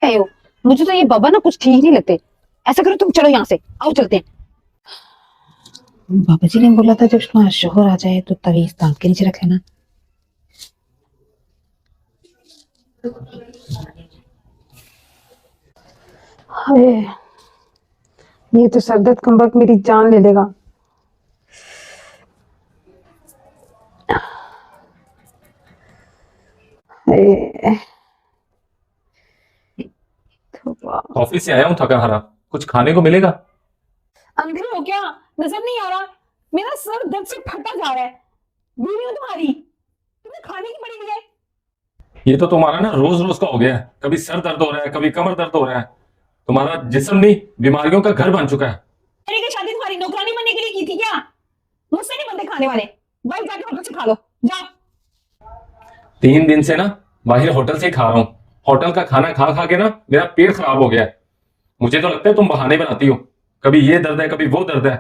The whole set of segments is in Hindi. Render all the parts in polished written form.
है हो। मुझे तो ये बाबा ना कुछ ठीक नहीं लगते। ऐसा करो तुम चलो यहाँ से, आओ चलते हैं। बाबा जी ने बोला था जब तुम्हारा शोहर आ जाए तो तवीज दांत के नीचे रख लेना। हाय, ये तो सरदर्द कम वक्त मेरी जान ले लेगा। हाय, ऑफिस से आया हूँ थका हारा, कुछ खाने को मिलेगा? अंधे हो क्या? नजर नहीं आ रहा? मेरा सर दर्द से फटा जा रहा है। बीवी हो तुम्हारी, तुम्हें खाने की पड़ी है। ये तो तुम्हारा ना रोज रोज का हो गया है, कभी सर दर्द हो रहा है, कभी कमर दर्द हो रहा है। तुम्हारा जिस्म नहीं, बीमारियों का घर बन चुका है। मेरी की शादी तुम्हारी नौकरानी बनने के लिए की थी क्या? मुझसे नहीं बनते खाने वाले। बाहर जाके होटल से खा लो, जाओ। 3 दिन से ना बाहर होटल से ही खा रहा हूँ। होटल का खाना खा खा के ना मेरा पेट खराब हो गया है। मुझे तो लगता है तुम बहाने बनाती हो, कभी ये दर्द है, कभी वो दर्द है।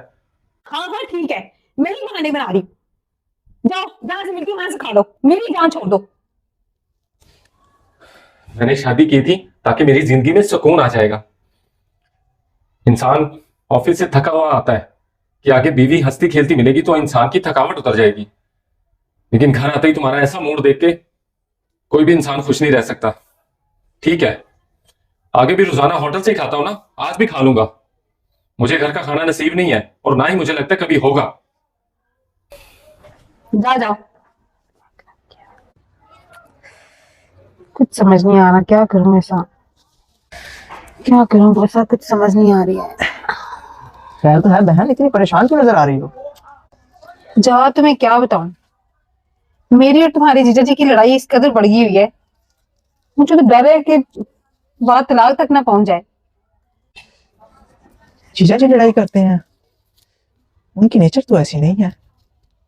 हाँ हाँ ठीक है, मैं ही बहाने बना रही। जाओ, जहां से मिलती वहां से खा लो, मेरी जान छोड़ दो। मैंने शादी की थी ताकि मेरी जिंदगी में सुकून आ जाएगा। इंसान ऑफिस से थका हुआ आता है कि आगे बीवी हंसती खेलती मिलेगी तो इंसान की थकावट उतर जाएगी। लेकिन घर आते ही तुम्हारा ऐसा मूड देख के कोई भी इंसान खुश नहीं रह सकता। ठीक है, आगे भी रोजाना होटल से ही खाता हूं ना, आज भी खा लूंगा। मुझे घर का खाना नसीब नहीं है और ना ही मुझे लगता है कभी होगा। जा जाओ। कुछ समझ नहीं आ रहा, क्या करूं ऐसा, क्या करूं ऐसा, कुछ समझ नहीं आ रही है। खैर तो है बहन, इतनी परेशान क्यों नजर आ रही हो? जा, तुम्हें क्या बताऊं, मेरी और तुम्हारे जीजा जी की लड़ाई इस कदर बढ़ गई हुई है। मुझे तो डर है कि बात तलाक तक ना पहुंच जाए। जीजा जी लड़ाई करते हैं? उनकी नेचर तो ऐसी नहीं है।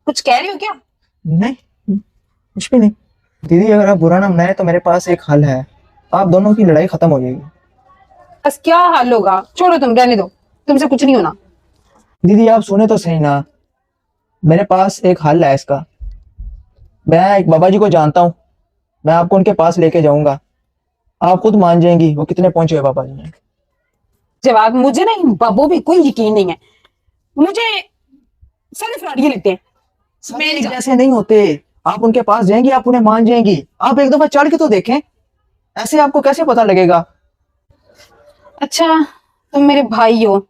कुछ कह रही हो क्या? नहीं, कुछ भी नहीं। दीदी अगर आप बुरा ना मनाए तो मेरे पास एक हल है, आप दोनों की लड़ाई खत्म हो जाएगी। बस क्या हल होगा, छोड़ो, तुम रहने दो, तुमसे कुछ नहीं होना। दीदी आप सुने तो सही ना, मेरे पास एक हल है इसका। मैं एक बाबा जी को जानता हूँ, मैं आपको उनके पास लेके जाऊंगा, आप खुद मान जाएंगी वो कितने पहुंचे हुए बाबा जी हैं। जवाब, मुझे ना इन बाबों पे कोई यकीन नहीं है। मुझे सारे फ्रॉडिये लगते हैं। मैं नहीं ऐसे नहीं होते, आप उनके पास जाएंगी, आप उन्हें मान जाएंगी। आप एक दफा चढ़ के तो देखें, ऐसे आपको कैसे पता लगेगा? अच्छा, तुम मेरे भाई हो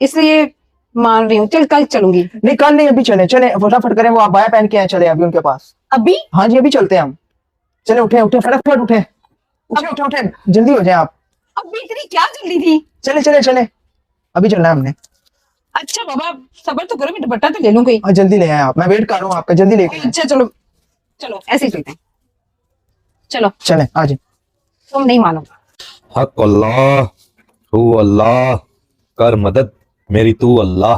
इसलिए मान रही हूँ। चल, कल चलूंगी। नहीं कल नहीं, अभी चले चले, फटाफट करें, वो अबाया पहन के आए, चले अभी उनके पास। अभी? हाँ जी अभी चलते हैं हम। चले उठे उठे, फटाफट उठे, उठे उठे उठे, जल्दी हो जाए आप। अभी इतनी क्या जल्दी थी? चले चले चले, अभी चलना है हमने। अच्छा बाबा, सबर तो करो, मैं दुपट्टा तो ले लूं कोई। हाँ जल्दी ले आए आप, मैं वेट कर रहा हूँ आपका, जल्दी लेके आए। अच्छा चलो, चलो ऐसे ही चलते हैं। चलो, चले आज। तुम नहीं मानो। हक अल्लाह, तू अल्लाह, कर मदद मेरी तू अल्लाह।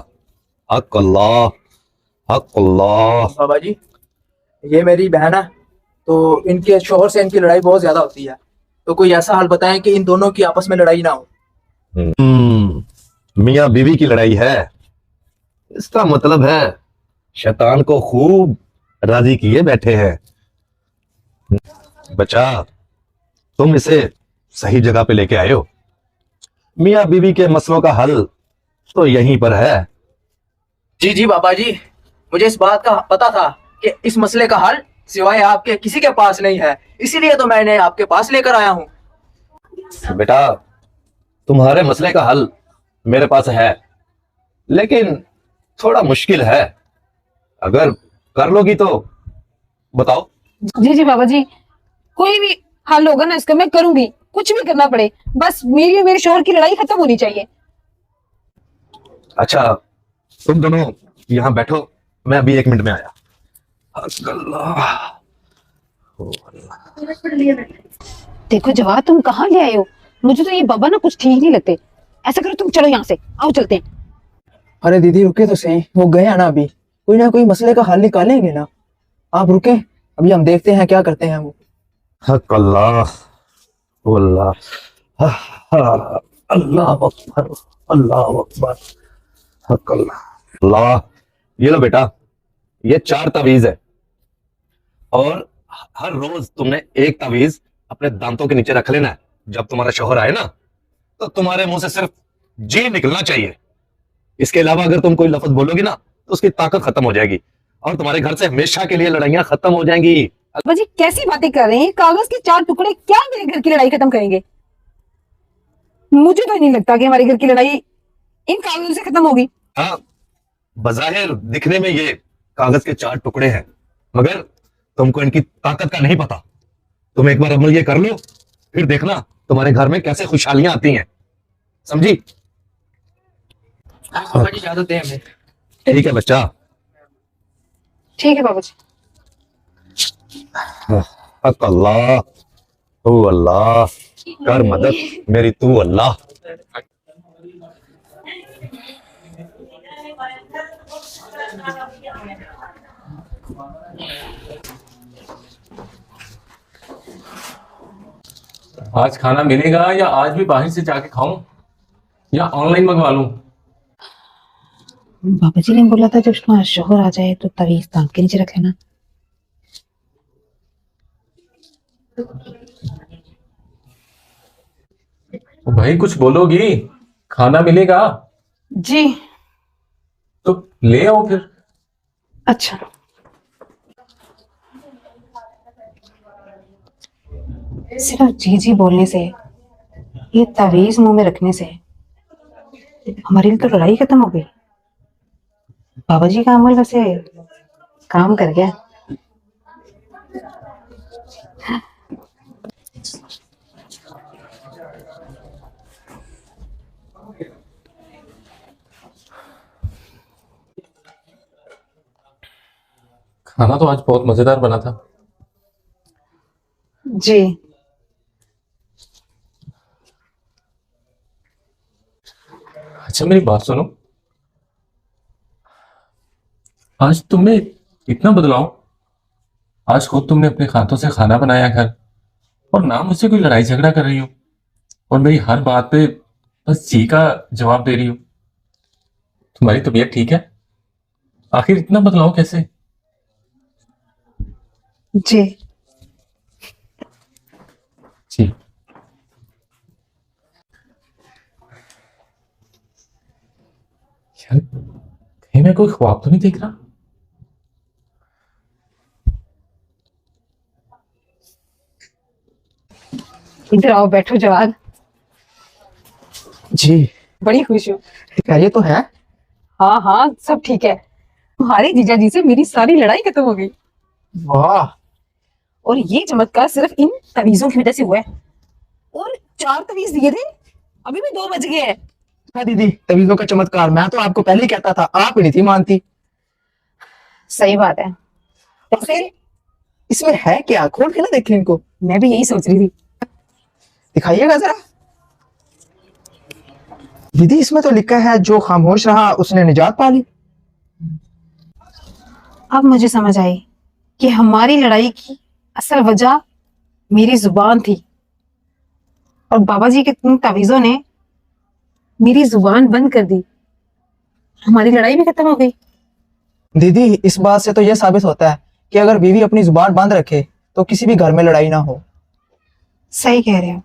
हक अल्लाह, हक अल्लाह। बाबा जी, ये मेरी बहन है, तो इनके शोहर से इनकी लड़ाई बहुत ज्यादा होती है, तो कोई ऐसा हाल बताएं कि इन दोनों की आपस में लड़ाई ना हो। मियाँ बीवी की लड़ाई है, इसका मतलब है शैतान को खूब राजी किए बैठे हैं। बच्चा, तुम इसे सही जगह पे लेके आए हो। मियाँ बीवी के मसलों का हल तो यहीं पर है। जी जी बाबा जी, मुझे इस बात का पता था कि इस मसले का हल सिवाय आपके किसी के पास नहीं है, इसीलिए तो मैंने आपके पास लेकर आया हूँ। बेटा, तुम्हारे मसले का हल मेरे पास है, लेकिन थोड़ा मुश्किल है। अगर कर लोगी तो बताओ। जी जी बाबा जी, कोई भी हल होगा ना इसका मैं करूंगी, कुछ भी करना पड़े, बस मेरी और मेरे शोहर की लड़ाई खत्म होनी चाहिए। अच्छा, तुम दोनों यहां बैठो, मैं अभी 1 मिनट में आया। हक अल्लाह, ओ अल्लाह। देखो जवाब, तुम कहाँ ले आए हो? मुझे तो ये बाबा ना कुछ ठीक नहीं लगते। ऐसा करो तुम चलो यहाँ से, आओ चलते हैं। अरे दीदी रुके तो सही, वो गए ना अभी, कोई ना कोई मसले का हल निकालेंगे ना। आप रुके, अभी हम देखते हैं क्या करते हैं वो। हक अल्लाह, ओ अल्लाह, अल्लाह अकबर, अल्लाह अकबर। हक अल्लाह, अल्लाह। ये लो बेटा, ये 4 तावीज है, और हर रोज तुमने एक तावीज अपने दांतों के नीचे रख लेना है। जब तुम्हारा शौहर आए ना तो तुम्हारे मुंह से सिर्फ जी निकलना चाहिए। इसके अलावा अगर तुम कोई लफ्ज बोलोगी ना तो उसकी ताकत खत्म हो जाएगी और तुम्हारे घर से हमेशा के लिए लड़ाइयां खत्म हो जाएंगी। बाबा जी कैसी बातें कर रहे हैं? कागज के 4 टुकड़े क्या मेरे घर की लड़ाई खत्म करेंगे? मुझे तो नहीं लगता कि हमारे घर की लड़ाई इन कागजों से खत्म होगी। हाँ, बज़ाहिर दिखने में ये कागज के 4 टुकड़े हैं, मगर तुमको इनकी ताकत का नहीं पता। तुम एक बार अमल ये कर लो, फिर देखना तुम्हारे घर में कैसे खुशहालियां आती हैं। समझी? पापा जी इजाजत दें हमें। ठीक है बच्चा। ठीक है बाबा जी। हक अल्लाह, तू अल्लाह, कर मदद मेरी तू अल्लाह। आज खाना मिलेगा या आज भी बाहर से जाके खाऊं या ऑनलाइन मंगवा लूं? बाबा जी ने बोला था जब तुम्हारा शोहर आ जाए तो तवीज ताक के नीचे रख लेना। तो भाई कुछ बोलोगी? खाना मिलेगा जी। तो ले आओ फिर। अच्छा। सिर्फ जी जी बोलने से, ये तवीज मुंह में रखने से हमारी तो लड़ाई खत्म हो गई। बाबा जी का अमल वैसे काम कर गया। खाना तो आज बहुत मजेदार बना था। जी। अच्छा मेरी बात सुनो, आज तुमने इतना बदलाव, आज खुद तुमने अपने हाथों से खाना बनाया घर, और ना मुझसे कोई लड़ाई झगड़ा कर रही हो और मेरी हर बात पे बस जी का जवाब दे रही हो। तुम्हारी तबीयत ठीक है? आखिर इतना बदलाव कैसे? जी। जी। यार कहीं मैं कोई ख्वाब तो नहीं देख रहा? इधर आओ, बैठो जवान। जी। बड़ी खुश हूँ। ये तो है। हाँ हाँ सब ठीक है। तुम्हारे जीजा जी से मेरी सारी लड़ाई खत्म हो गई वाह। और ये चमत्कार सिर्फ इन तवीजों की वजह से हुआ है। और 4 तवीज दिए थे, अभी भी 2 बज गए हैं। हाँ दीदी, तवीजों का चमत्कार मैं तो आपको पहले ही कहता था, आप ही नहीं थी मानती। सही बात है। वैसे इसमें है क्या? खोल के ना देखें इनको। मैं भी यही सोच रही थी। दिखाइएगा जरा। दीदी इसमें तो लिखा है जो खामोश रहा उसने निजात पा ली। अब मुझे समझ आई कि हमारी लड़ाई की असल वजह मेरी जुबान थी और बाबा जी के उन तवीजों ने मेरी जुबान बंद कर दी। हमारी लड़ाई भी खत्म हो गई। दीदी इस बात से तो यह साबित होता है कि अगर बीवी अपनी जुबान बंद रखे तो किसी भी घर में लड़ाई ना हो। सही कह रहे हो।